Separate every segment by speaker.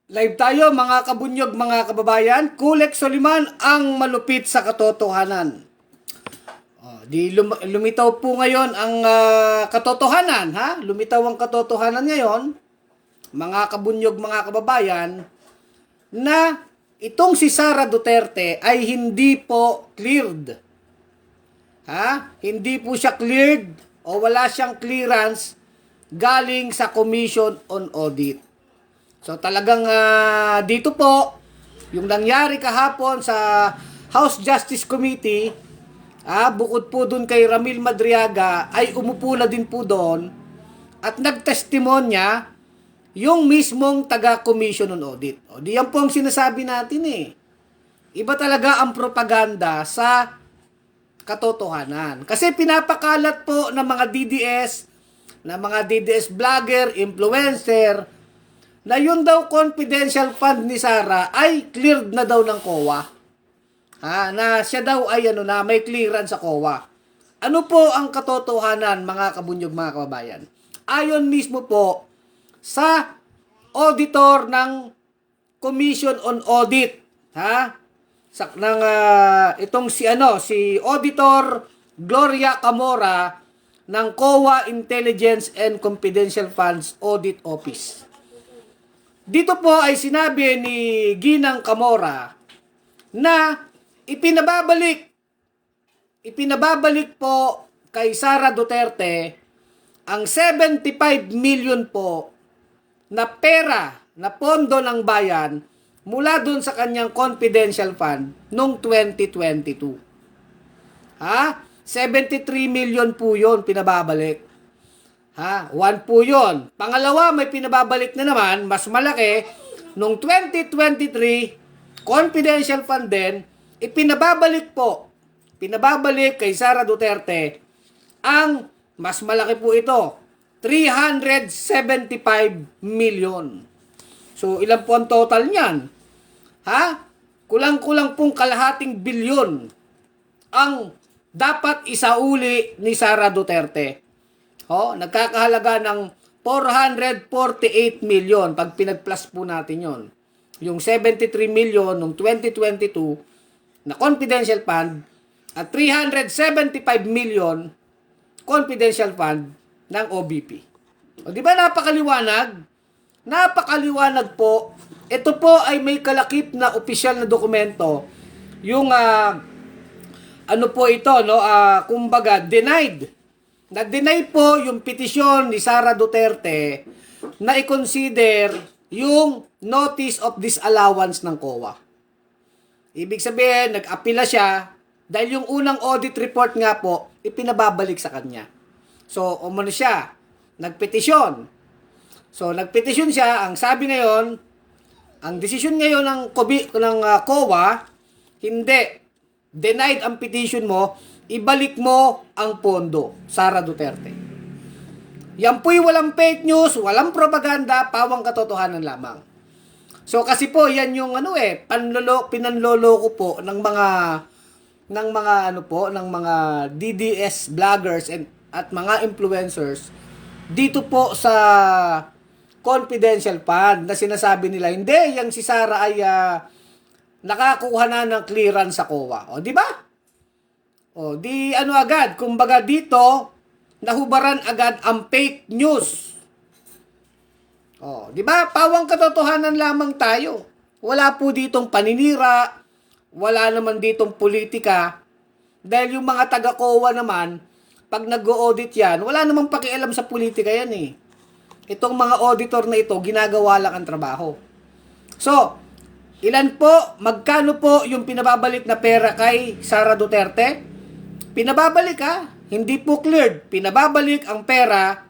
Speaker 1: Live tayo mga kabunyog, mga kababayan. Kulek Soliman ang malupit sa katotohanan. Lumitaw po ngayon ang katotohanan, ha? Lumitaw ang katotohanan ngayon, mga kabunyog, mga kababayan, na itong si Sara Duterte ay hindi po cleared. Ha? Hindi po siya cleared o wala siyang clearance galing sa Commission on Audit. So talagang dito po, yung nangyari kahapon sa House Justice Committee, bukod po dun kay Ramil Madriaga, ay umupo na din po doon at nagtestimonya yung mismong taga-Commission on Audit. O di yan po ang sinasabi natin eh. Iba talaga ang propaganda sa katotohanan. Kasi pinapakalat po ng mga DDS vlogger, influencer, na yun daw confidential fund ni Sara ay cleared na daw ng COA. Na siya daw ay na may clearance sa COA. Ano po ang katotohanan, mga kabunyog, mga kababayan? Ayon mismo po sa auditor ng Commission on Audit, itong si Auditor Gloria Camora ng COA Intelligence and Confidential Funds Audit Office. Dito po ay sinabi ni Ginang Camora na ipinababalik po kay Sara Duterte ang 75 million po na pera na pondo ng bayan mula dun sa kanyang confidential fund noong 2022. 73 million po yun pinababalik. 1 po yun. Pangalawa, may pinababalik na naman, mas malaki, noong 2023, confidential fund din, pinababalik kay Sara Duterte, ang mas malaki po ito, 375 million. So, ilan po ang total niyan? Kulang-kulang pong kalahating bilyon ang dapat isauli ni Sara Duterte. Nagkakahalaga ng 448 million pag pinag-plus po natin yon. Yung 73 million noong 2022 na confidential fund at 375 million confidential fund ng OBP. Di ba napakaliwanag? Napakaliwanag po. Ito po ay may kalakip na opisyal na dokumento. Yung kumbaga denied. Na-deny po yung petisyon ni Sara Duterte na i-consider yung notice of disallowance ng COA. Ibig sabihin, nag-apila siya dahil yung unang audit report nga po, ipinababalik sa kanya. So, umano siya, nagpetisyon. So, nagpetisyon siya, ang sabi ngayon, ang desisyon ngayon ng COA, hindi, denied ang petition mo, ibalik mo ang pondo, Sara Duterte. Yan po'y walang fake news, walang propaganda, pawang katotohanan lamang. So kasi po yan yung pinanloloko po ng mga DDS vloggers at mga influencers dito po sa confidential fund na sinasabi nila, hindi, yang si Sara ay nakakuha na ng clearance sa COA. O, di ba? Agad, kumbaga dito, nahubaran agad ang fake news. Di ba? Pawang katotohanan lamang tayo. Wala po ditong paninira, wala naman ditong politika. Dahil yung mga taga-COA naman, pag nag-audit yan, wala namang pakialam sa politika yan eh. Itong mga auditor na ito, ginagawa lang ang trabaho. So, magkano po yung pinababalik na pera kay Sara Duterte? Pinababalik hindi po cleared. Pinababalik ang pera,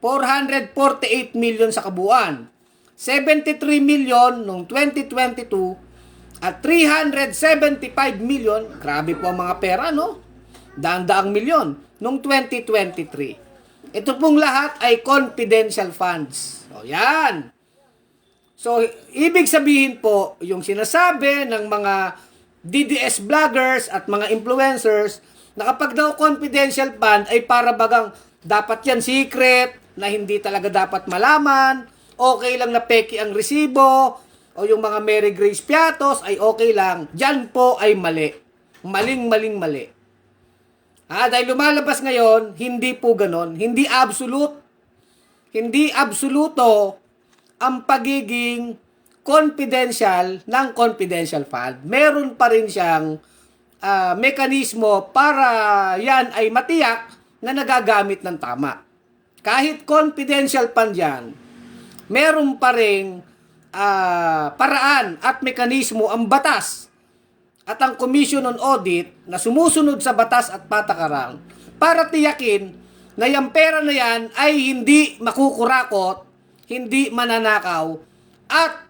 Speaker 1: 448 million sa kabuuan. 73 million noong 2022 at 375 million, grabe po ang mga pera, no? Daang-daang milyon noong 2023. Ito pong lahat ay confidential funds. Yan. So, ibig sabihin po, yung sinasabi ng mga DDS vloggers at mga influencers na kapag daw confidential fund ay para bagang dapat yan secret, na hindi talaga dapat malaman, okay lang na peki ang resibo, o yung mga Mary Grace Piatos ay okay lang. Diyan po ay mali. Mali. Dahil lumalabas ngayon, hindi po ganon. Hindi absolute. Hindi absoluto ang pagiging confidential ng confidential fund. Meron pa rin siyang mekanismo para yan ay matiyak na nagagamit ng tama. Kahit confidential fund yan, meron pa rin paraan at mekanismo ang batas at ang Commission on Audit na sumusunod sa batas at patakaran para tiyakin na yung pera na yan ay hindi makukurakot, hindi mananakaw, at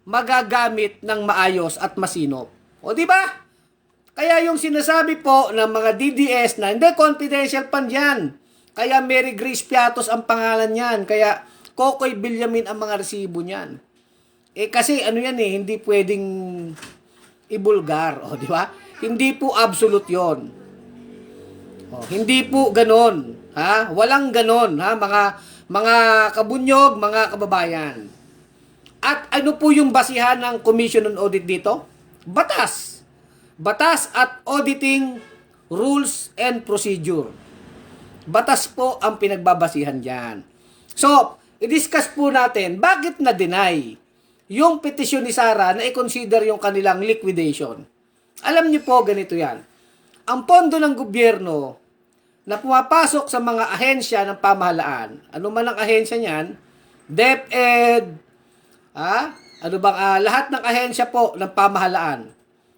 Speaker 1: magagamit ng maayos at masinop. O di ba? Kaya yung sinasabi po ng mga DDS na hindi confidential fund yan. Kaya Mary Grace Piatos ang pangalan yan. Kaya Kokoy Villamin ang mga resibo niyan. Kasi ano yan hindi pwedeng ibulgar, o di ba? Hindi po absolute 'yon. Hindi po ganon, Walang ganon, mga kabunyog, mga kababayan. At ano po yung basihan ng Commission on Audit dito? Batas. Batas at auditing rules and procedure. Batas po ang pinagbabasihan diyan. So, i-discuss po natin bakit na-deny yung petisyon ni Sara na i-consider yung kanilang liquidation. Alam niyo po, ganito yan. Ang pondo ng gobyerno na pumapasok sa mga ahensya ng pamahalaan, ano man ang ahensya niyan, DepEd, lahat ng ahensya po ng pamahalaan,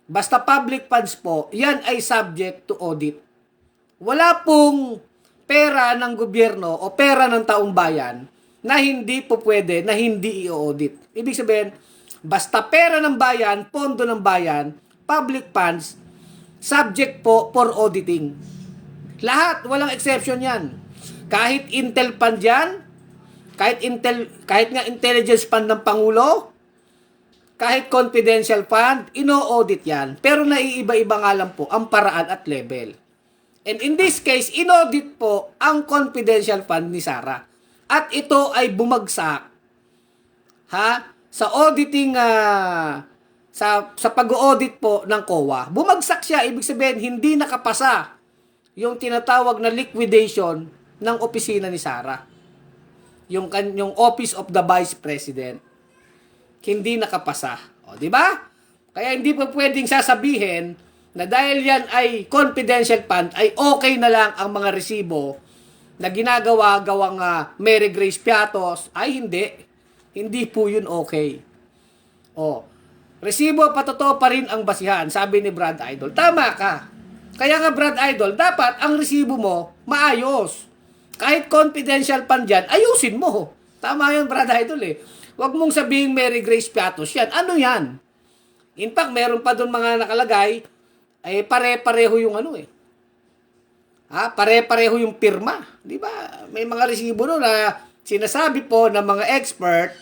Speaker 1: basta public funds po, yan ay subject to audit. Wala pong pera ng gobyerno o pera ng taong bayan na hindi po pwede, na hindi i-audit. Ibig sabihin, basta pera ng bayan, pondo ng bayan, public funds, subject po for auditing. Lahat, walang exception yan. Kahit Intel fund yan, kahit nga intelligence fund ng Pangulo, kahit confidential fund, ino-audit yan. Pero naiiba-iba nga lang po ang paraan at level. And in this case, in-audit po ang confidential fund ni Sara. At ito ay bumagsak sa auditing sa pag-audit po ng COA. Bumagsak siya, ibig sabihin hindi nakapasa yung tinatawag na liquidation ng opisina ni Sara. Yung Office of the Vice President. Hindi nakapasa. O, di ba? Kaya hindi po pwedeng sasabihin na dahil yan ay confidential fund, ay okay na lang ang mga resibo na ginagawa-gawang Mary Grace Piatos, ay hindi. Hindi po yun okay. Resibo patotoo pa rin ang basihan, sabi ni Brad Idol. Tama ka. Kaya nga Brad Idol, dapat ang resibo mo maayos. Kahit confidential fund yan, ayusin mo. Tama yun Brad Idol Huwag mong sabihin Mary Grace Piatos yan. Ano yan? In fact, meron pa doon mga nakalagay, ay pare-pareho yung pare-pareho yung pirma. Di ba? May mga resibo doon na sinasabi po ng mga expert,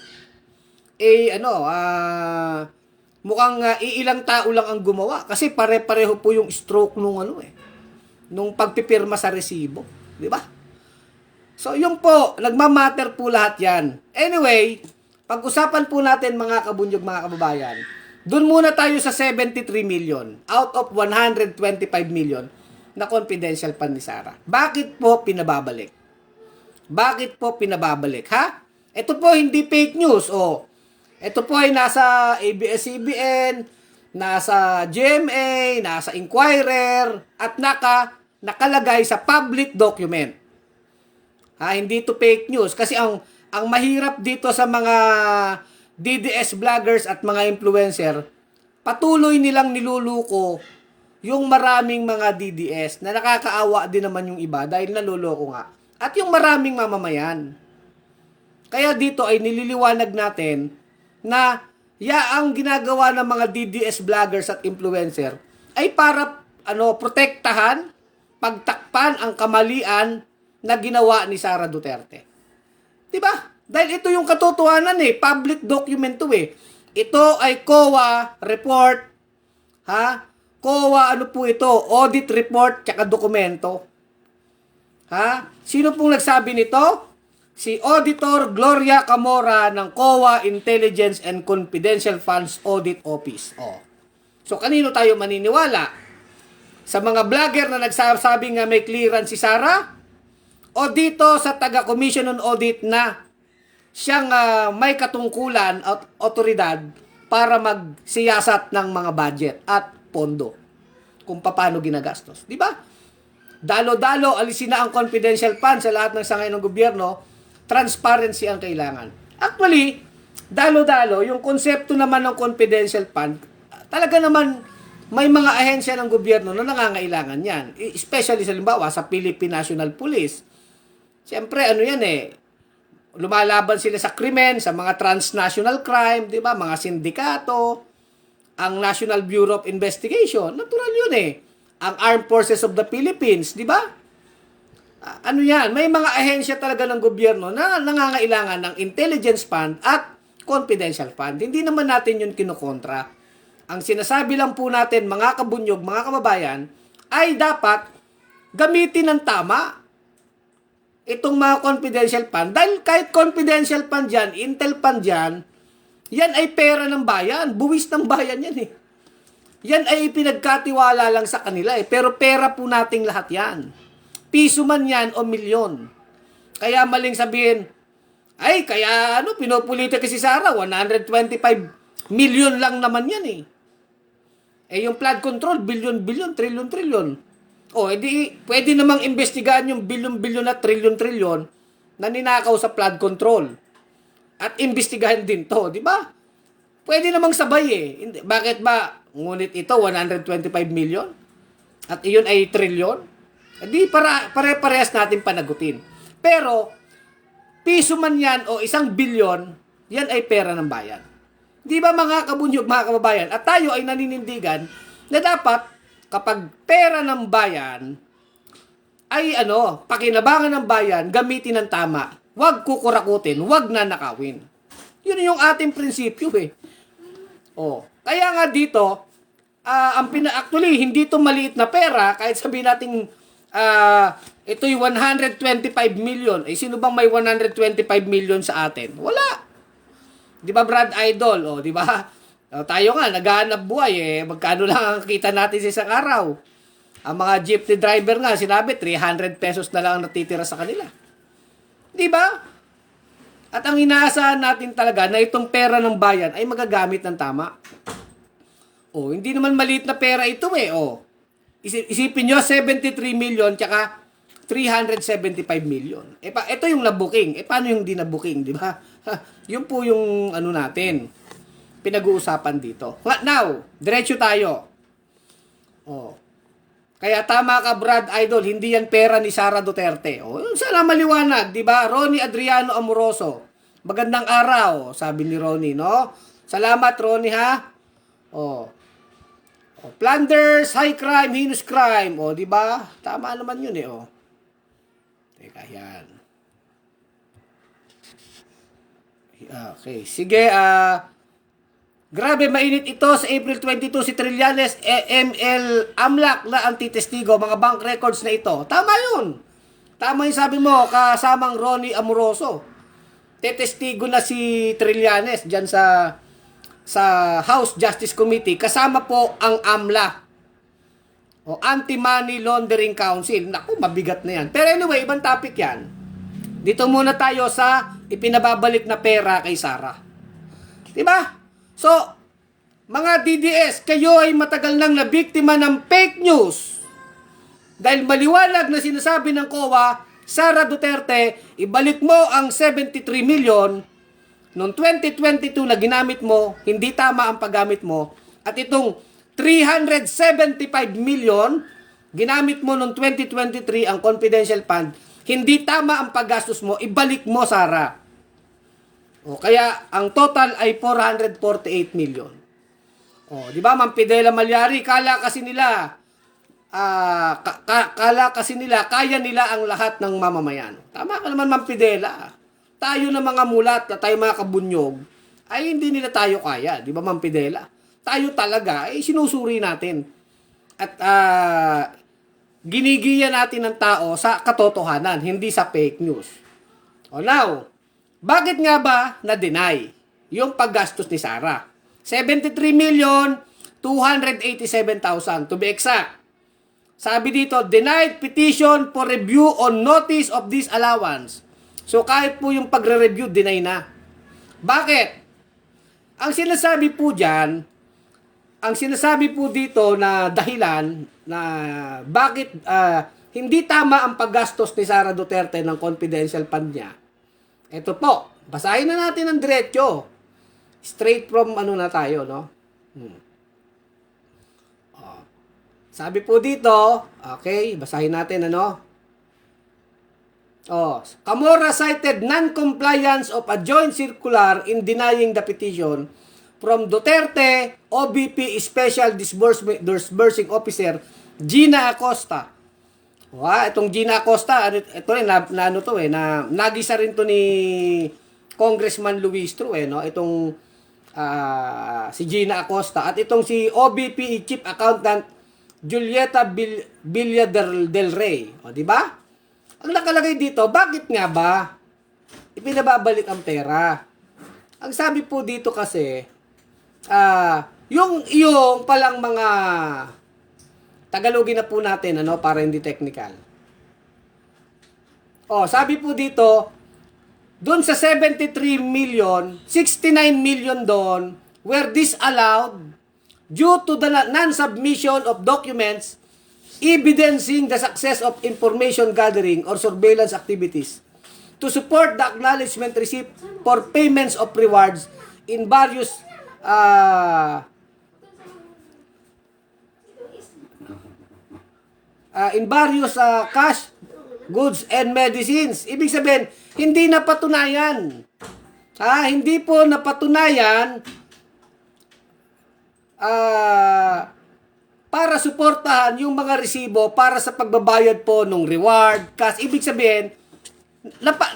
Speaker 1: mukhang iilang tao lang ang gumawa. Kasi pare-pareho po yung stroke nung pagpipirma sa resibo. Di ba? So, yung po, nagmamatter po lahat yan. Anyway, pag-usapan po natin mga kabunyog, mga kababayan, doon muna tayo sa 73 million out of 125 million na confidential fund ni Sara. Bakit po pinababalik? Bakit po pinababalik, Ito po hindi fake news, Ito po ay nasa ABS-CBN, nasa GMA, nasa Inquirer, at nakalagay sa public document. Hindi to fake news. Kasi ang mahirap dito sa mga DDS vloggers at mga influencer, patuloy nilang niluluko yung maraming mga DDS na nakakaawa din naman yung iba dahil naluloko nga. At yung maraming mamamayan. Kaya dito ay nililiwanag natin na ang ginagawa ng mga DDS vloggers at influencer ay para protektahan, pagtakpan ang kamalian na ginawa ni Sara Duterte. 'Di ba? Dahil ito yung katotohanan public document to Ito ay COA report, COA po ito, audit report tsaka dokumento. Sino pong nagsabi nito? si Auditor Gloria Camora ng COA Intelligence and Confidential Funds Audit Office. So, kanino tayo maniniwala? Sa mga vlogger na nagsasabi nga may clearance si Sara? O dito sa taga-Commission on Audit na siyang may katungkulan at otoridad para magsiyasat ng mga budget at pondo kung paano ginagastos. Di ba? Dalo-dalo, alisin na ang confidential fund sa lahat ng sangay ng gobyerno. Transparency ang kailangan. Actually, dalo-dalo, yung konsepto naman ng confidential fund, talaga naman may mga ahensya ng gobyerno na nangangailangan yan. Especially sa limbawa sa Philippine National Police. Siyempre, ano yan lumalaban sila sa krimen, sa mga transnational crime, di ba? Mga sindikato, ang National Bureau of Investigation. Natural yun Ang Armed Forces of the Philippines, di ba? Ano yan? May mga ahensya talaga ng gobyerno na nangangailangan ng intelligence fund at confidential fund. Hindi naman natin yun kinukontra. Ang sinasabi lang po natin, mga kabunyog, mga kababayan, ay dapat gamitin ng tama itong mga confidential fund. Dahil kahit confidential fund yan, intel fund yan, yan ay pera ng bayan. Buwis ng bayan yan Yan ay pinagkatiwala lang sa kanila Pero pera po nating lahat yan. Piso man yan o milyon. Kaya maling sabihin, ay, kaya pinupulita kasi Sara, 125 million lang naman yan yung flood control, billion, trillion. Edi, pwede namang investigahan yung billion at trillion na ninakaw sa flood control. At investigahan din to, di ba? Pwede namang sabay Bakit ba? Ngunit ito, 125 million? At iyon ay trillion? Di pare-parehas natin panagutin. Pero, piso man yan o 1 bilyon, yan ay pera ng bayan. Di ba mga kabunyog, mga kababayan? At tayo ay naninindigan na dapat kapag pera ng bayan ay pakinabangan ng bayan, gamitin ng tama. Huwag kukurakutin, huwag nanakawin. Yun yung ating prinsipyo Kaya nga dito, actually, hindi to maliit na pera, kahit sabihin natin ito'y 125 million. Sino bang may 125 million sa atin? Wala. Di ba, Brad Idol? Di ba? Tayo nga, naghahanap buhay Magkano lang ang kita natin sa isang araw? Ang mga jeepney driver nga, sinabi, 300 pesos na lang ang natitira sa kanila. Di ba? At ang inaasahan natin talaga na itong pera ng bayan ay magagamit ng tama. Hindi naman maliit na pera ito Isipin nyo, 73 million tsaka 375 million. Ito yung nabuking. Paano yung di nabuking, di ba? Yun po yung natin. Pinag-uusapan dito. Now, diretso tayo. Kaya tama ka, Brad Idol, hindi yan pera ni Sara Duterte. Sana maliwanag, di ba? Ronnie Adriano Amoroso. Magandang araw, sabi ni Ronnie, no? Salamat, Ronnie, ha? Plunders, high crime, heinous crime. Di ba? Tama naman yun Teka, yan. Okay, sige, grabe, mainit ito sa April 22 si Trillanes, ML Amlak na antitestigo, mga bank records na ito. Tama yun. Tama yung sabi mo, kasamang Ronnie Amoroso. Tetestigo na si Trillanes dyan sa House Justice Committee, kasama po ang AMLA o Anti-Money Laundering Council. Naku, mabigat na yan. Pero anyway, ibang topic yan. Dito muna tayo sa ipinababalik na pera kay Sara. Diba? So, mga DDS, kayo ay matagal nang nabiktima ng fake news. Dahil maliwanag na sinasabi ng COA, Sara Duterte, ibalik mo ang 73 million noong 2022 na ginamit mo, hindi tama ang paggamit mo, at itong 375 million, ginamit mo noong 2023 ang confidential fund, hindi tama ang paggastos mo, ibalik mo, Sara. Kaya ang total ay 448 million. Di ba, Ma'am Fidela Malyari, kala kasi nila kaya nila ang lahat ng mamamayan. Tama ka naman, Ma'am Fidela. Tayo na mga mulat, tayo mga kabunyog, ay hindi nila tayo kaya. Di ba, Ma'am Fidela? Tayo talaga, sinusuri natin. At ginigiya natin ng tao sa katotohanan, hindi sa fake news. O now, bakit nga ba na-deny yung paggastos ni Sara? 73,287,000 to be exact. Sabi dito, denied petition for review on notice of disallowance. So kahit po yung pagre-review, deny na. Bakit? Ang sinasabi po dyan, ang sinasabi po dito na dahilan na bakit hindi tama ang paggastos ni Sara Duterte ng confidential fund niya. Ito po, basahin na natin ang diretso. Straight from ano na tayo, no? Sabi po dito, okay, basahin natin ano. Camorra cited non-compliance of a joint circular in denying the petition from Duterte OBP Special Disbursing Officer Gina Acosta. Itong Gina Acosta, ito nagisa rin to ni Congressman Luis Tru, no? Itong si Gina Acosta at itong si OBP Chief Accountant Julieta Villa del Rey. Di ba? Ang nakalagay dito, bakit nga ba ipinababalik ang pera? Ang sabi po dito kasi, yung palang mga Tagalogin na po natin, ano, para hindi technical. Sabi po dito, doon sa 73 million, 69 million doon were disallowed due to the non-submission of documents evidencing the success of information gathering or surveillance activities to support the acknowledgement receipt for payments of rewards in various cash, goods, and medicines. Ibig sabihin, hindi napatunayan. Hindi po napatunayan para suportahan yung mga resibo para sa pagbabayad po ng reward. Kasi ibig sabihin,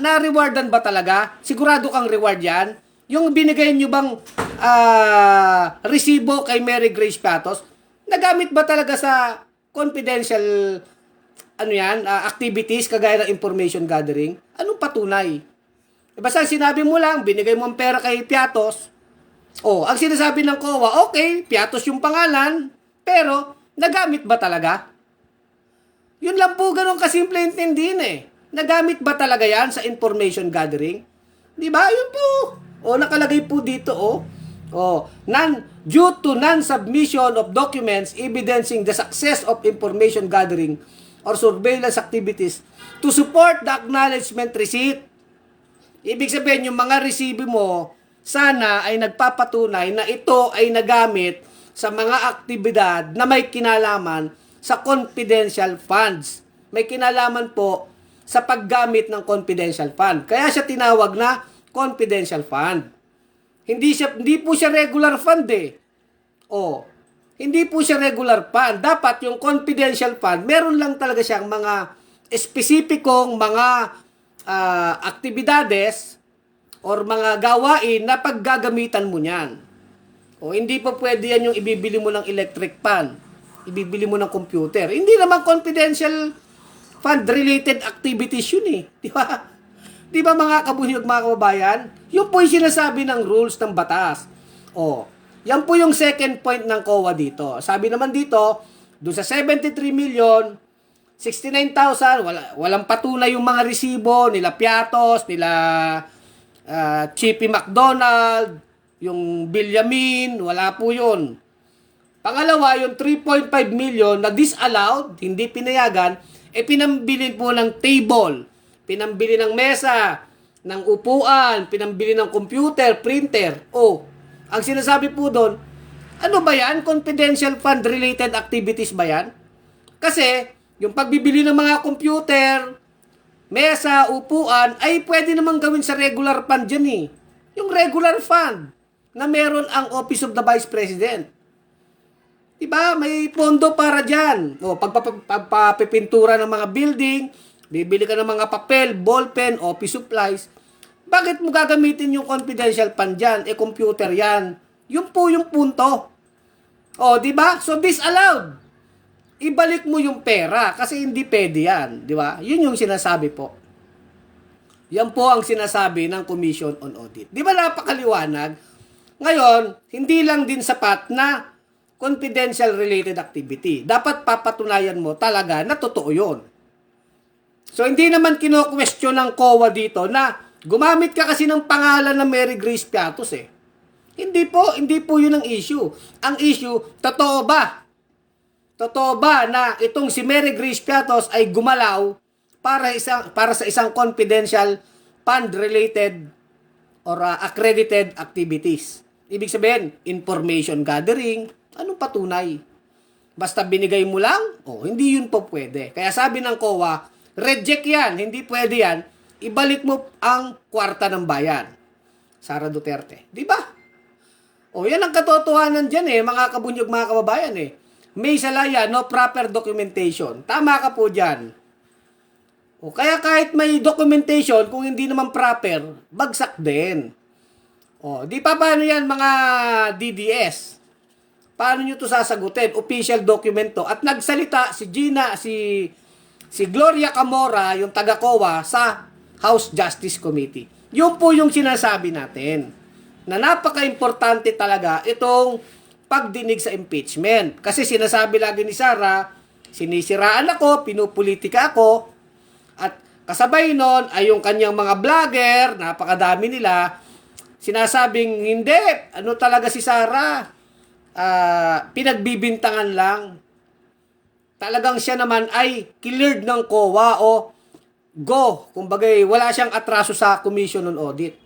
Speaker 1: na-rewardan ba talaga? Sigurado kang reward yan? Yung binigay nyo bang resibo kay Mary Grace Piatos, nagamit ba talaga sa confidential activities kagaya ng information gathering? Anong patunay? Basta sinabi mo lang, binigay mo ang pera kay Piatos. Ang sinasabi ng COA, okay, Piatos yung pangalan, pero nagamit ba talaga? Yun lang po, ganun kasimple intindihin Nagamit ba talaga yan sa information gathering? Di ba? Yun po. Nakalagay po dito, due to non-submission of documents evidencing the success of information gathering or surveillance activities to support the acknowledgement receipt. Ibig sabihin, yung mga resibo mo, sana ay nagpapatunay na ito ay nagamit sa mga aktibidad na may kinalaman sa confidential funds. May kinalaman po sa paggamit ng confidential fund. Kaya siya tinawag na confidential fund. Hindi po siya regular fund Hindi po siya regular fund. Dapat yung confidential fund, meron lang talaga siyang mga espesipikong mga aktibidades or mga gawain na paggagamitan mo niyan. Hindi pa pwede yan yung ibibili mo ng electric fan, ibibili mo ng computer. Hindi naman confidential fund-related activities yun Di ba? Di ba mga kabunyog, mga kababayan? Yun po yung sinasabi ng rules ng batas. Yan po yung second point ng COA dito. Sabi naman dito, doon sa 73 million, 69,000, walang patunay yung mga resibo nila Piatos, nila Chippy McDonald, yung Villamin, wala po yun. Pangalawa, yung 3.5 million na disallowed, hindi pinayagan, pinambili po ng table, pinambili ng mesa, ng upuan, pinambili ng computer, printer. Ang sinasabi po doon, ano ba yan? Confidential fund related activities ba yan? Kasi, yung pagbibili ng mga computer, mesa, upuan, ay pwede namang gawin sa regular fund dyan Yung regular fund na meron ang Office of the Vice President. Diba? May pondo para dyan. Pagpapipintura ng mga building, bibili ka ng mga papel, ballpen, office supplies. Bakit mo gagamitin yung confidential fund dyan? Computer yan. Yun po yung punto. Diba? So, disallowed. Ibalik mo yung pera kasi hindi pwede yan. Diba? Yun yung sinasabi po. Yan po ang sinasabi ng Commission on Audit. Di ba napakaliwanag? Ngayon, hindi lang din sapat na confidential related activity. Dapat papatunayan mo talaga na totoo yun. So, hindi naman kino-question ng COA dito na gumamit ka kasi ng pangalan ng Mary Grace Piatos eh. Hindi po yun ang issue. Ang issue, totoo ba? Totoo ba na itong si Mary Grace Piatos ay gumalaw para sa isang confidential fund-related or accredited activities? Ibig sabihin, information gathering, anong patunay? Basta binigay mo lang? Hindi yun po pwede. Kaya sabi ng COA, reject yan, hindi pwede yan, ibalik mo ang kwarta ng bayan. Sara Duterte. Di ba? Yan ang katotohanan dyan mga kabunyog, mga kababayan May salaya, no proper documentation. Tama ka po dyan. Kaya kahit may documentation, kung hindi naman proper, bagsak din. Di pa paano yan mga DDS? Paano nyo to sasagutin? Official document to. At nagsalita si Gloria Camora, yung taga-COA, sa House Justice Committee. Yun po yung sinasabi natin. Na napaka-importante talaga itong pagdinig sa impeachment. Kasi sinasabi lagi ni Sara, sinisiraan ako, pinupolitika ako, at kasabay nun ay yung kanyang mga vlogger, napakadami nila, sinasabing hindi, ano talaga si Sara, pinagbibintangan lang. Talagang siya naman ay cleared ng COA o go. Kumbaga, wala siyang atraso sa Commission on Audit.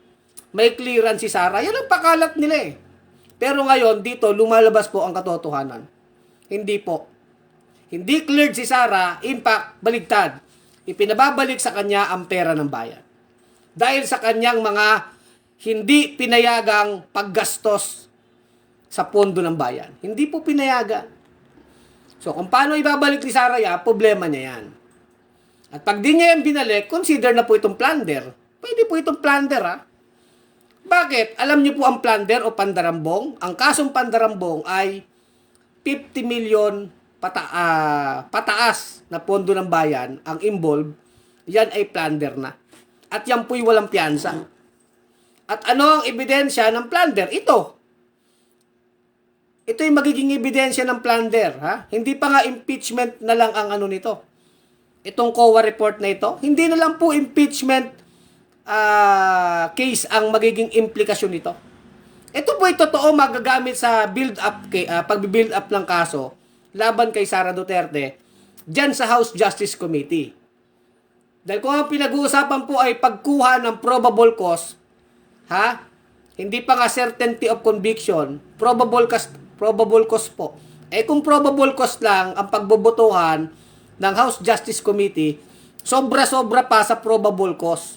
Speaker 1: May clearance si Sara. Yan ang pakalat nila Pero ngayon, dito, lumalabas po ang katotohanan. Hindi po. Hindi cleared si Sara, in fact, baligtad. Ipinababalik sa kanya ang pera ng bayan. Dahil sa kanyang mga hindi pinayagang paggastos sa pondo ng bayan. Hindi po pinayagan. So, kung paano ibabalik ni Sara yan, problema niya yan. At pag di niya yan binalik, consider na po itong plunder. Pwede po itong plunder, Bakit? Alam niyo po ang plunder o pandarambong? Ang kasong pandarambong ay 50 million pataas na pondo ng bayan ang involved. Yan ay plunder na. At yan po'y walang piyansa. At ano ang ebidensya ng plunder? Ito yung magiging ebidensya ng plunder. Hindi pa nga impeachment na lang ang nito. Itong COA report na ito, hindi na lang po impeachment case ang magiging implikasyon nito. Ito po ay totoo magagamit sa pag-build up ng kaso laban kay Sara Duterte dyan sa House Justice Committee. Dahil kung ang pinag-uusapan po ay pagkuha ng probable cause, hindi pa nga certainty of conviction, probable cause po. Kung probable cause lang ang pagbobotohan ng House Justice Committee, sobra-sobra pa sa probable cause.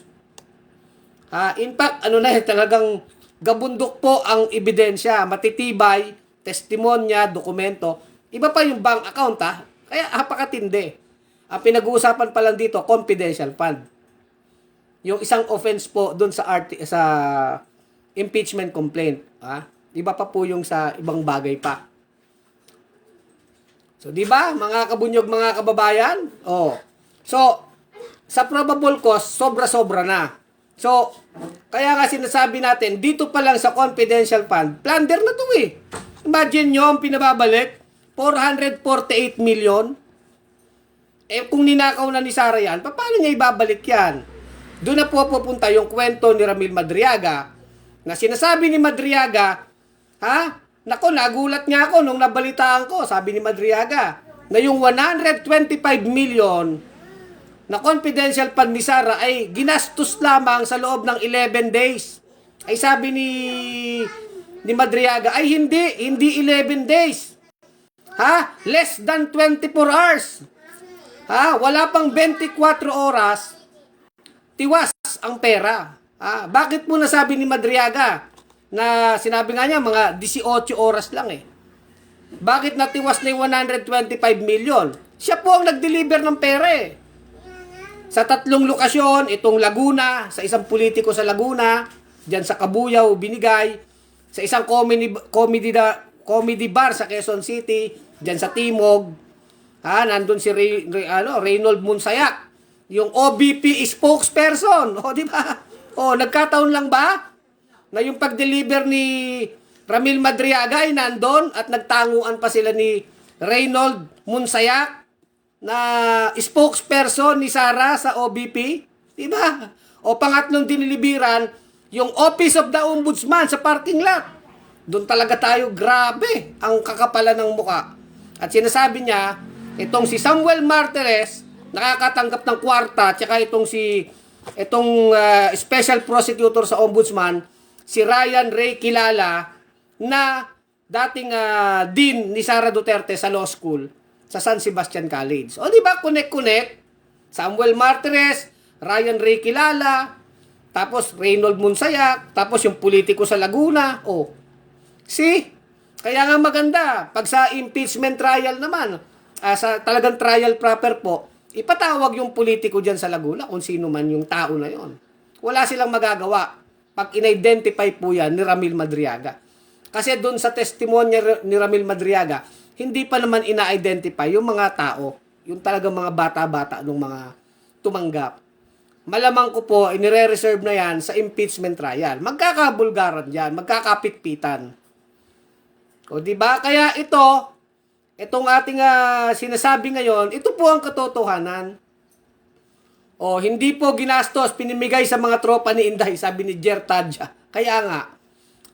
Speaker 1: In fact, talagang gabundok po ang ebidensya, matitibay, testimonya, dokumento. Iba pa yung bank account, Kaya napakatindi. Ang pinag-uusapan pa lang dito, confidential fund. Yung isang offense po doon sa impeachment complaint, Iba pa po yung sa ibang bagay pa. So, di ba, mga kabunyog, mga kababayan? So, sa probable cause, sobra-sobra na. So, kaya nga sinasabi natin, dito pa lang sa confidential fund, plunder na to Imagine nyo ang pinababalik, 448 million. Kung ninakaw na ni Sara yan, paano niya ibabalik yan? Doon na po pupunta yung kwento ni Ramil Madriaga, na sinasabi ni Madriaga, nagulat nga ako nung nabalitaan ko, sabi ni Madriaga, na yung 125 million na confidential fund ni Sara ay ginastos lamang sa loob ng 11 days. Ay sabi ni Madriaga, ay hindi 11 days. Less than 24 hours. Wala pang 24 oras, tiwas ang pera. Bakit mo nasabi ni Madriaga na sinabi nga niya mga 18 oras lang Bakit natiwas na yung 125 million? Siya po ang nag-deliver ng pera Sa 3 lokasyon, itong Laguna, sa isang politiko sa Laguna, diyan sa Kabuyaw, binigay, sa isang comedy bar sa Quezon City, diyan sa Timog, nandun si Reynold Monsayak, yung OBP spokesperson. O, di ba? O, nagkataon lang ba na yung pag-deliver ni Ramil Madriaga ay nandun at nagtanguan pa sila ni Reynold Munsayak na spokesperson ni Sara sa OBP? Di ba? O pangatlong dinilibiran, yung Office of the Ombudsman sa parking lot. Doon talaga tayo, grabe, ang kakapalan ng muka. At sinasabi niya, itong si Samuel Martires, nakakatanggap ng kwarta, tsaka itong special prosecutor sa ombudsman, si Ryan Ray Kilala, na dating dean ni Sara Duterte sa law school sa San Sebastian College. O di ba, connect? Samuel Martires, Ryan Ray Kilala, tapos Reynold Munsayak, tapos yung politiko sa Laguna. O, see? Kaya nga maganda, pag sa impeachment trial naman, sa talagang trial proper po, ipatawag yung politiko dyan sa Laguna kung sino man yung tao na yon. Wala silang magagawa pag in-identify po yan ni Ramil Madriaga. Kasi doon sa testimonya ni Ramil Madriaga, hindi pa naman ina-identify yung mga tao, yung talagang mga bata-bata ng mga tumanggap. Malamang ko po, inire-reserve na yan sa impeachment trial. Magkakabulgaran yan, magkakapitpitan. O di ba? Kaya itong ating sinasabi ngayon, ito po ang katotohanan. O hindi po ginastos, pinimigay sa mga tropa ni Inday, sabi ni Jer Tadja. Kaya nga,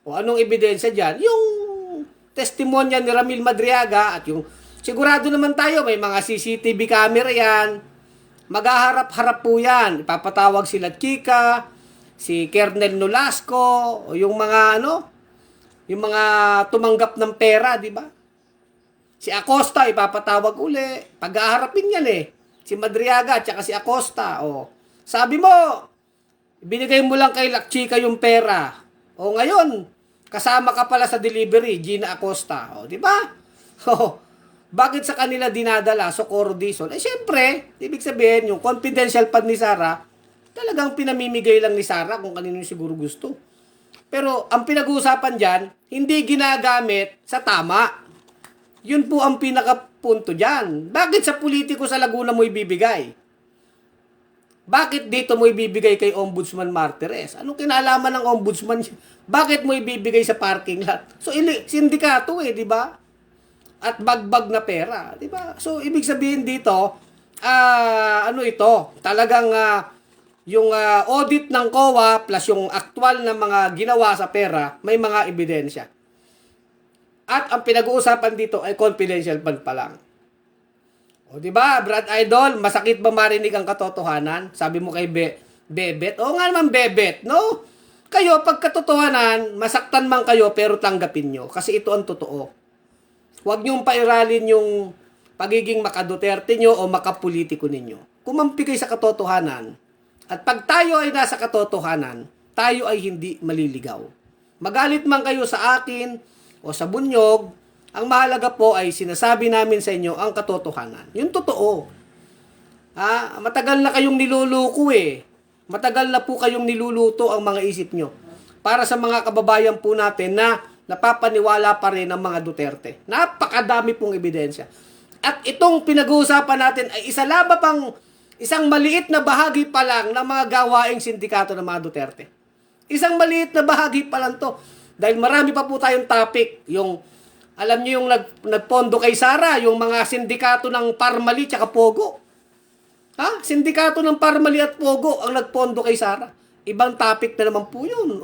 Speaker 1: o anong ebidensya diyan? Yung testimonya ni Ramil Madriaga at yung sigurado naman tayo may mga CCTV camera yan. Maghaharap-harap po yan. Ipapatawag sila Chika, si Kernel Nolasco, o yung mga yung mga tumanggap ng pera, di ba? Si Acosta, ipapatawag uli. Pag-aharapin yan eh. Si Madriaga, tsaka si Acosta. O, sabi mo, binigay mo lang kay Chika yung pera. O ngayon, kasama ka pala sa delivery, Gina Acosta. O, di ba? O, bakit sa kanila dinadala? Socorro Dizon. Eh, syempre, ibig sabihin, yung confidential fund ni Sara, talagang pinamimigay lang ni Sara kung kanino yung siguro gusto. Pero ang pinag-uusapan dyan, hindi ginagamit sa tama. Yun po ang pinakapunto dyan. Bakit sa politiko sa Laguna mo ibibigay? Bakit dito mo ibibigay kay Ombudsman Martires? Anong kinalaman ng Ombudsman? Bakit mo ibibigay sa parking lot? So, sindikato di ba? At bagbag na pera, di ba? So, ibig sabihin dito, talagang yung audit ng COA plus yung aktual na mga ginawa sa pera, may mga ebidensya. At ang pinag-uusapan dito ay confidential fund pa lang. O di ba, Brad Idol, masakit ba marinig ang katotohanan? Sabi mo kay Bebet. O nga naman Bebet, no? Kayo, pag katotohanan, masaktan man kayo pero tanggapin nyo. Kasi ito ang totoo. Huwag niyong pairalin yung pagiging makaduterte nyo o makapolitiko ninyo. Kumampi kayo sa katotohanan. At pag tayo ay nasa katotohanan, tayo ay hindi maliligaw. Magalit man kayo sa akin o sa bunyog, ang mahalaga po ay sinasabi namin sa inyo ang katotohanan. Yung totoo. Matagal na kayong niluluko eh. Matagal na po kayong niluluto ang mga isip nyo. Para sa mga kababayan po natin na napapaniwala pa rin ang mga Duterte. Napakadami pong ebidensya. At itong pinag-uusapan natin ay isang maliit na bahagi pa lang ng mga gawaing sindikato ng mga Duterte. Isang maliit na bahagi pa lang to. Dahil marami pa po tayong topic. Alam niyo yung nagpondo kay Sara, yung mga sindikato ng Parmali at Pogo. Sindikato ng Parmali at Pogo ang nagpondo kay Sara. Ibang topic na naman po yun.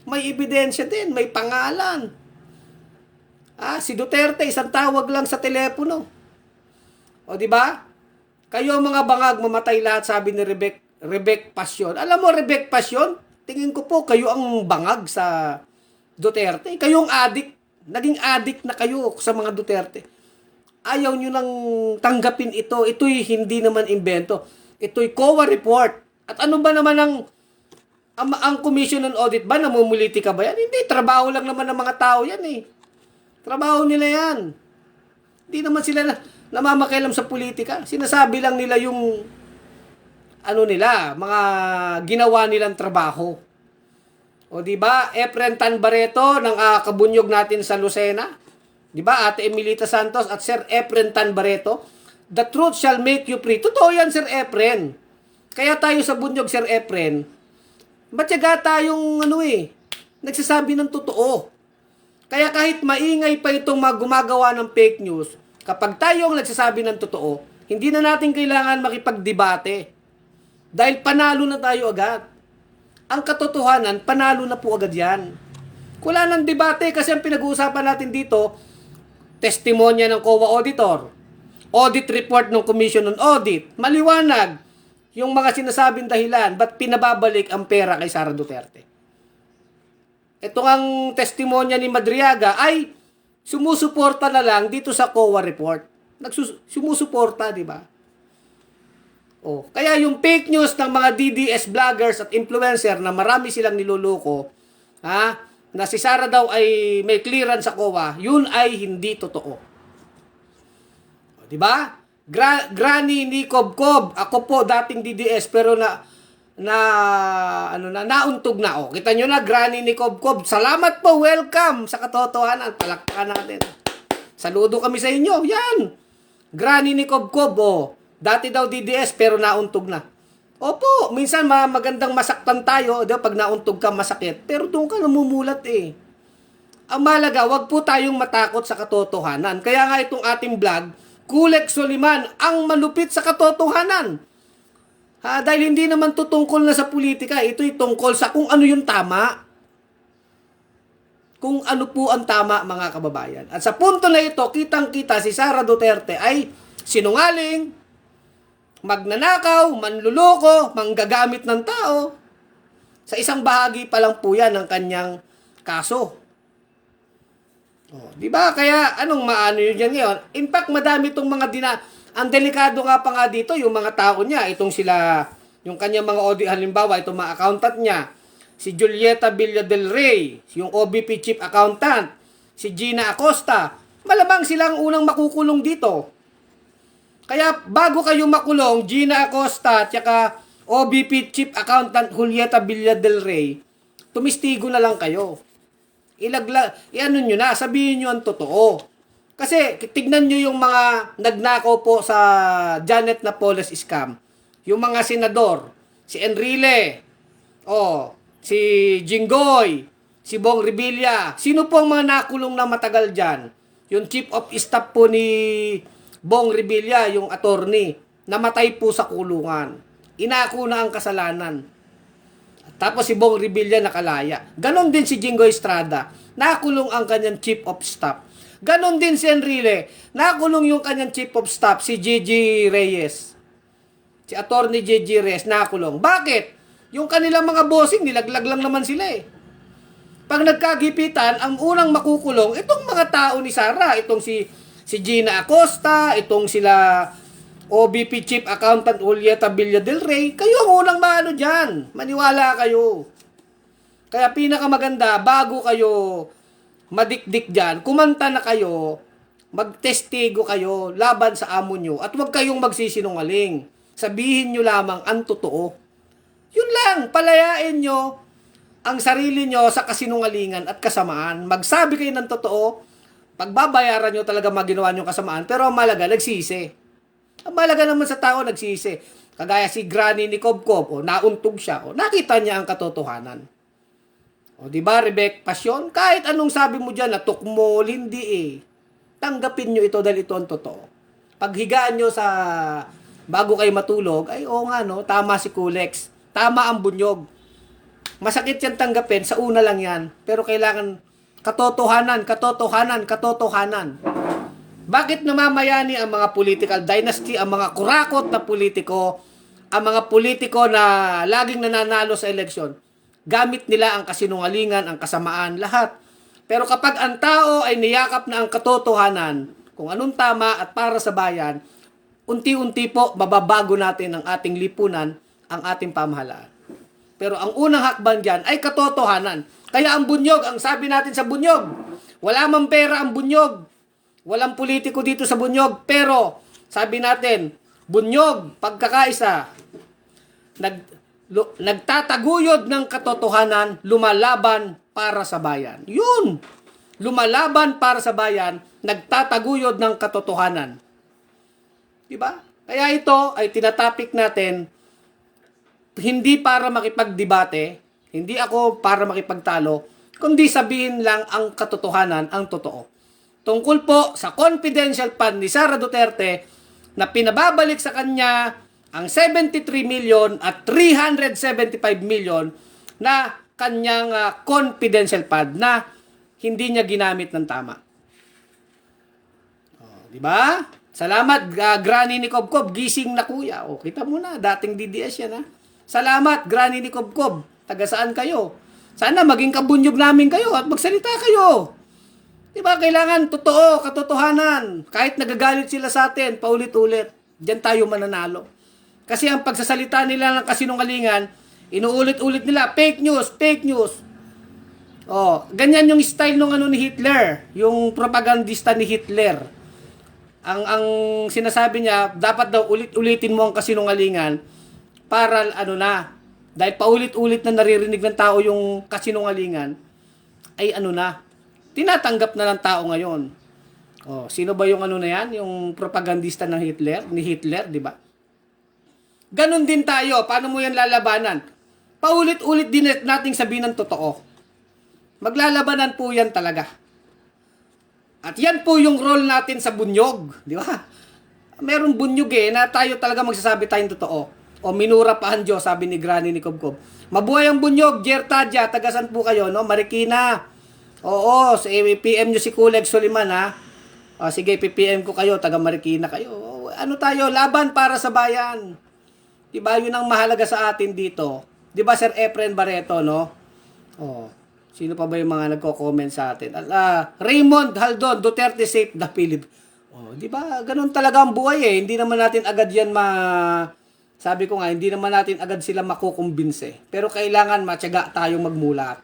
Speaker 1: May ebidensya din, may pangalan. Si Duterte, isang tawag lang sa telepono. O di ba? Kayo mga bangag, mamatay lahat, sabi ni Rebek Pasyon. Alam mo, Rebek Pasyon, tingin ko po kayo ang bangag sa Duterte. Kayong adik, naging adik na kayo sa mga Duterte. Ayaw nyo nang tanggapin ito. Ito'y hindi naman invento. Ito'y COA report. At ano ba naman ang Commission on Audit ba? Namumuliti ka ba yan? Hindi, trabaho lang naman ng mga tao yan eh. Trabaho nila yan. Hindi naman sila namamakialam sa politika. Sinasabi lang nila yung mga ginawa nilang trabaho. O di ba? Efren Tan Barreto ng kabunyog natin sa Lucena. Di ba? Ate Emilita Santos at Sir Efren Tan Barreto. The truth shall make you free. Totoo yan, Sir Efren. Kaya tayo sa Bunyog, Sir Efren, matyaga tayong nagsasabi ng totoo. Kaya kahit maingay pa itong gumagawa ng fake news, kapag tayo ang nagsasabi ng totoo, hindi na natin kailangan makipagdebate. Dahil panalo na tayo agad. Ang katotohanan, panalo na po agad yan. Wala nang debate kasi ang pinag-uusapan natin dito, testimonya ng COA auditor, audit report ng Commission on Audit, maliwanag yung mga sinasabing dahilan, ba't pinababalik ang pera kay Sara Duterte. Ito ang testimonya ni Madriaga ay sumusuporta na lang dito sa COA report. Sumusuporta, di ba? Kaya yung fake news ng mga DDS vloggers at influencer na marami silang niloloko, na si Sara daw ay may clearance sa COA, yun ay hindi totoo. Di ba? Granny ni Kob-Kob, ako po dating DDS pero nauntog na. Kita nyo na, Granny ni Kob-Kob. Salamat po, welcome sa katotohanan. Palakpakan natin. Saludo kami sa inyo. Yan. Granny ni Kob-Kob, dati daw DDS pero nauntog na. Opo, minsan magandang masaktan tayo, pag nauntog ka masakit, pero doon ka namumulat Ang malaga, wag po tayong matakot sa katotohanan. Kaya nga itong ating vlog, Kulek Soliman, ang malupit sa katotohanan. Dahil hindi naman to tungkol na sa politika, ito'y tungkol sa kung ano yung tama. Kung ano po ang tama, mga kababayan. At sa punto na ito, kitang-kita si Sara Duterte ay sinungaling, magnanakaw, manluloko, manggagamit ng tao. Sa isang bahagi pa lang po yan ng kanyang kaso. Di ba? Kaya anong maano yun yan ngayon? In fact, madami itong mga ang delikado nga pa nga dito, yung mga tao niya, itong sila, yung kanyang mga audit, halimbawa, itong mga accountant niya, si Julieta Villa del Rey, yung OBP Chief Accountant, si Gina Acosta, malamang silang unang makukulong dito. Kaya bago kayo makulong, Gina Acosta at saka OBP Chief Accountant Julieta Villa del Rey, tumistigo na lang kayo. Iano nyo na, sabihin nyo ang totoo. Kasi tignan nyo yung mga nagnakaw po sa Janet Napoles scam. Yung mga senador, si Enrile, si Jinggoy, si Bong Revilla. Sino po ang mga nakulong na matagal dyan? Yung chief of staff po ni Bong Revilla, yung attorney, namatay po sa kulungan. Inako na ang kasalanan. Tapos si Bong Revilla nakalaya. Ganon din si Jinggoy Estrada. Nakulong ang kanyang chief of staff. Ganon din si Enrile. Nakulong yung kanyang chief of staff, si Gigi Reyes. Si attorney Gigi Reyes, nakulong. Bakit? Yung kanilang mga bossing, nilaglag lang naman sila Pag nagkagipitan, ang unang makukulong, itong mga tao ni Sara. Itong si Gina Acosta, itong sila OBP Chief Accountant Julieta Villa del Rey, kayo ang unang maano dyan. Maniwala kayo. Kaya pinakamaganda, bago kayo madikdik dyan, kumanta na kayo, magtestigo kayo laban sa amo nyo, at huwag kayong magsisinungaling. Sabihin nyo lamang ang totoo. Yun lang, palayain nyo ang sarili nyo sa kasinungalingan at kasamaan. Magsabi kayo ng totoo, pagbabayaran nyo talaga maginawa nyo kasamaan, pero ang malaga, nagsisi. Ang malaga naman sa tao, nagsisi. Kagaya si Granny ni Kob-Kob, nauntog siya, nakita niya ang katotohanan. Diba, Rebecca Pasyon? Kahit anong sabi mo dyan, natukmol, hindi Tanggapin nyo ito dahil ito ang totoo. Paghigaan nyo sa bago kayo matulog, ay tama si Kulex. Tama ang bunyog. Masakit yan tanggapin, sa una lang yan. Pero kailangan katotohanan. Bakit namamayani ang mga political dynasty, ang mga kurakot na politiko, ang mga politiko na laging nananalo sa eleksyon? Gamit nila ang kasinungalingan, ang kasamaan, lahat. Pero kapag ang tao ay niyakap na ang katotohanan, kung anong tama at para sa bayan, unti-unti po mababago natin ang ating lipunan, ang ating pamahalaan. Pero ang unang hakbang dyan ay katotohanan. Kaya ang bunyog, ang sabi natin sa bunyog, wala mang pera ang bunyog. Walang politiko dito sa bunyog, pero sabi natin, bunyog, pagkakaisa, nagtataguyod ng katotohanan, lumalaban para sa bayan. Yun! Lumalaban para sa bayan, nagtataguyod ng katotohanan. Diba? Kaya ito ay tinatapik natin hindi para makipagdebate, hindi ako para makipagtalo, kundi sabihin lang ang katotohanan, ang totoo. Tungkol po sa confidential fund ni Sara Duterte na pinababalik sa kanya ang 73 million at 375 million na kanyang confidential fund na hindi niya ginamit ng tama. Di ba? Salamat, Granny ni Kobkob. Gising na kuya. O, kita mo na. Dating DDS yan, ha? Salamat, Granny ni Kobkob. Taga saan kayo? Sana maging kabunyog namin kayo at magsalita kayo. Di ba? Kailangan totoo, katotohanan. Kahit nagagalit sila sa atin, paulit-ulit. Diyan tayo mananalo. Kasi ang pagsasalita nila ng kasinungalingan, inuulit-ulit nila, fake news, fake news. Oh, ganyan yung style nung ni Hitler, yung propagandista ni Hitler. Ang sinasabi niya, dapat daw ulit-ulitin mo ang kasinungalingan para dahil paulit-ulit na naririnig ng tao yung kasinungalingan, ay tinatanggap na ng tao ngayon. Oh, sino ba yung na yan? Yung propagandista ng ni Hitler, di ba? Ganon din tayo. Paano mo yan lalabanan? Paulit-ulit din nating sabihin ng totoo. Maglalabanan po yan talaga. At yan po yung role natin sa bunyog, di ba? Merong bunyog na tayo talaga magsasabi tayong totoo. O minura pa ang Diyos, sabi ni Granny ni Kobkob. Mabuhay ang bunyog, Jer Tadya, tagasan po kayo, no? Marikina. Oo, PM nyo si Kuleg Soliman, ha? O, sige, PPM ko kayo, taga Marikina kayo. Ano tayo, laban para sa bayan. Diba, yun ang mahalaga sa atin dito. Diba, Sir Efren Barreto, no? Oh. Sino pa ba yung mga nagko-comment sa atin? Raymond Haldon, Duterte safe the Philippines. Oh, di ba? Ganun talaga ang buhay eh. Hindi naman natin agad yan sabi ko nga, hindi naman natin agad sila makukumbinse. Pero kailangan matyaga tayong magmulat.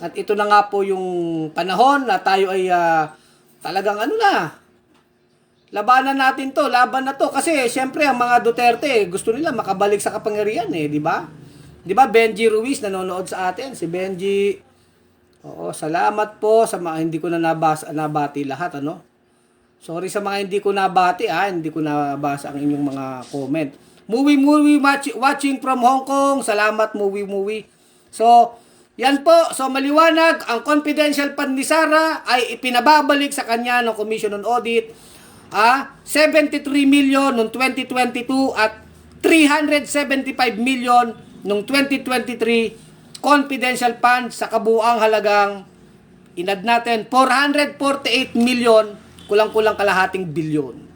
Speaker 1: At ito na nga po yung panahon na tayo ay talagang labanan natin to, laban na to. Kasi syempre ang mga Duterte, gusto nila makabalik sa kapangyarihan eh, di ba? Di ba Benji Ruiz nanonood sa atin, si Benji. Oo, salamat po sa mga hindi ko na nabati lahat, Sorry sa mga hindi ko nabati, hindi ko nabasa ang inyong mga comment. Movie watching from Hong Kong. Salamat movie. So, yan po. So, maliwanag, ang confidential fund ni Sara ay ipinababalik sa kanya ng Commission on Audit. 73 million noong 2022 at 375 million noong 2023 confidential fund sa kabuuang halagang inad natin 448 million, kulang-kulang kalahating bilyon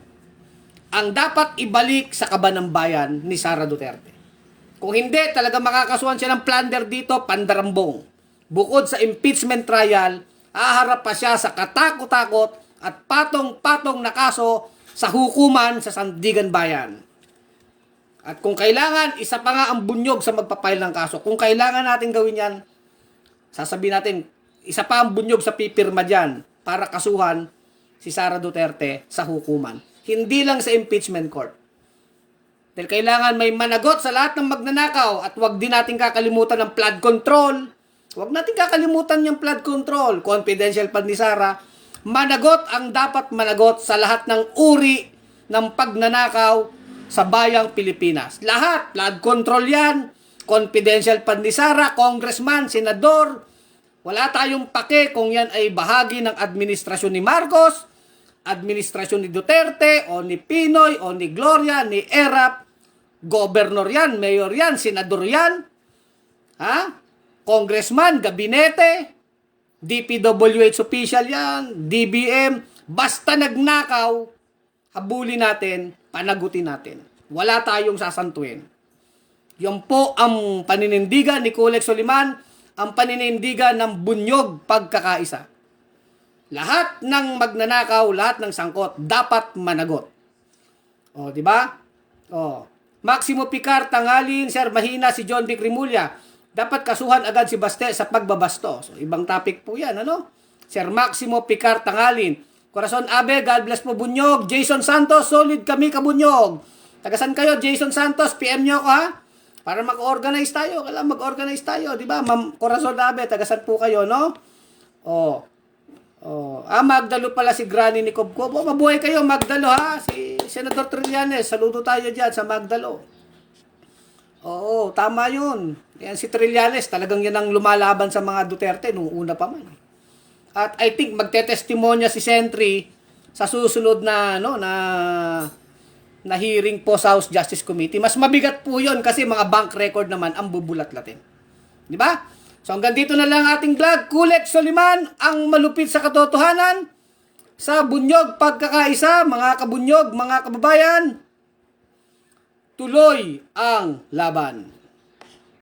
Speaker 1: ang dapat ibalik sa kaban ng bayan ni Sara Duterte. Kung hindi, talaga makakasuhan siya ng plunder dito, pandarambong. Bukod sa impeachment trial, haharap pa siya sa katakot-takot at patong-patong na kaso sa hukuman sa Sandigan Bayan. At kung kailangan, isa pa nga ang bunyog sa magpapail ng kaso. Kung kailangan natin gawin yan, sasabihin natin, isa pa ang bunyog sa pipirma dyan para kasuhan si Sara Duterte sa hukuman. Hindi lang sa impeachment court. Dahil kailangan may managot sa lahat ng magnanakaw at wag din natin kakalimutan ng flood control. Wag natin kakalimutan yung flood control. Confidential fund ni Sara. Managot ang dapat managot sa lahat ng uri ng pagnanakaw sa bayang Pilipinas. Lahat, flood control yan, confidential fund ni Sara, congressman, senador. Wala tayong pake kung yan ay bahagi ng administrasyon ni Marcos, administrasyon ni Duterte, o ni Pinoy, o ni Gloria, ni Erap. Governor yan, mayor yan, senador yan. Congressman, gabinete, DPWH official yan, DBM. Basta nagnakaw, habulin natin, panagutin natin. Wala tayong sasantuin. Yan po ang paninindigan ni Kuleg Soliman, ang paninindigan ng bunyog pagkakaisa. Lahat ng magnanakaw, lahat ng sangkot, dapat managot. O, di ba? O, Maximo Picar, tanghalin, Sir Mahina, si John Vic Rimulya. Dapat kasuhan agad si Baste sa pagbabasto. So, ibang topic po yan, Sir Maximo Picar, tanghalin. Corazon Abe, God bless po bunyog. Jason Santos, solid kami kabunyog. Tagasan kayo, Jason Santos, PM nyo ako para mag-organize tayo. Kailangan mag-organize tayo, di ba? Ma'am Corazon Abe, tagasan po kayo, Magdalo pala si Granny ni Kobkob. Mabuhay kayo, Magdalo, Si Senator Trillanes, saludo tayo dyan sa Magdalo. Oo, tama yun. Yan si Trillanes, talagang yan ang lumalaban sa mga Duterte nung una pa man. At I think magte-testimonya si Sentry sa susunod na na hearing po sa House Justice Committee. Mas mabigat po 'yon kasi mga bank record naman ang bubulat-latin. Di ba? So hanggang dito na lang ating vlog. Kulek Soliman, ang malupit sa katotohanan, sa bunyog pagkakaisa, mga kabunyog, mga kababayan. Tuloy ang laban.